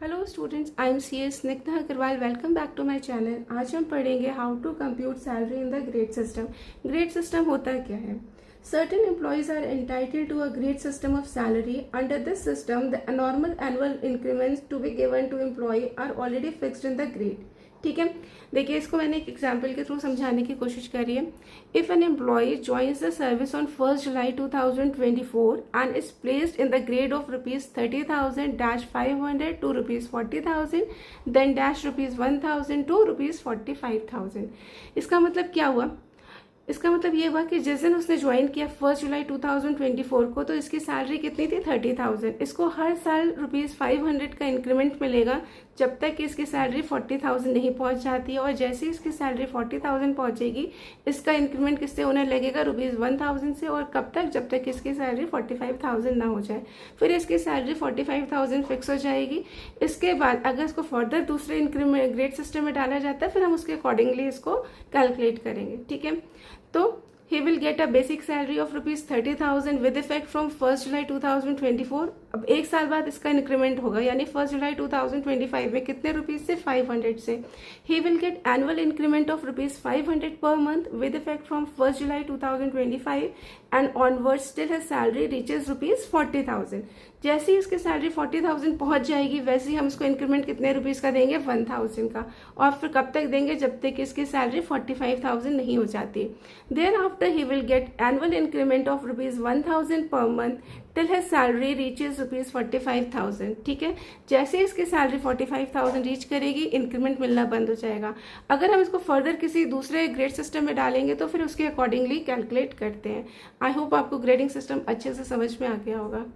Hello students, I am C S Snigdha Agarwal. Welcome back to my channel. आज हम पढ़ेंगे how to compute salary in the grade system. Grade system होता क्या है? Certain employees are entitled to a grade system of salary. Under this system the normal annual increments to be given to employee are already fixed in the grade. ठीक है, देखिए इसको मैंने एक example के थ्रू समझाने की कोशिश करी है। If an employee joins the service on 1 July 2024 and is placed in the grade of ₹30,000-500 to ₹40,000 then -1,000 to ₹45,000। इसका मतलब क्या हुआ? इसका मतलब ये हुआ कि जिस दिन उसने ज्वाइन किया 1 जुलाई 2024 को, तो इसकी सैलरी कितनी थी? 30,000। इसको हर साल ₹500 का इंक्रीमेंट मिलेगा जब तक कि इसकी सैलरी 40,000 नहीं पहुंच जाती है। और जैसे ही इसकी सैलरी 40,000 पहुंचेगी, इसका इंक्रीमेंट किससे होने लगेगा? ₹1,000 से। और कब तक? जब तक इसकी सैलरी 45,000 ना हो जाए। फिर इसकी सैलरी 45,000 फिक्स हो जाएगी। इसके बाद अगर इसको फर्दर दूसरे इंक्रीमेंट ग्रेड सिस्टम में डाला जाता है, फिर हम उसके अकॉर्डिंगली इसको कैलकुलेट करेंगे। ठीक है, तो he will get a basic salary of ₹30,000 with effect from 1 July 2024। अब एक साल बाद इसका इंक्रीमेंट होगा, यानी 1 जुलाई 2025 में कितने रुपीज से? 500 से। he will get annual increment of ₹500 per month with effect from 1 July 2025 and onwards till his salary reaches ₹40,000। जैसे ही इसकी सैलरी 40,000 पहुंच जाएगी, वैसे ही हम इसको इंक्रीमेंट कितने रुपीज का देंगे? 1,000 का। और फिर कब तक देंगे? जब तक इसकी सैलरी 45,000 नहीं हो जाती। Then after he will get annual increment of ₹1,000 per month till his salary reaches ₹45,000। ठीक है, जैसे ही इसकी सैलरी 45,000 रीच करेगी, इंक्रीमेंट मिलना बंद हो जाएगा। अगर हम इसको फर्दर किसी दूसरे ग्रेड सिस्टम में डालेंगे तो फिर उसके अकॉर्डिंगली कैलकुलेट करते हैं। आई होप आपको ग्रेडिंग सिस्टम अच्छे से समझ में आ गया होगा।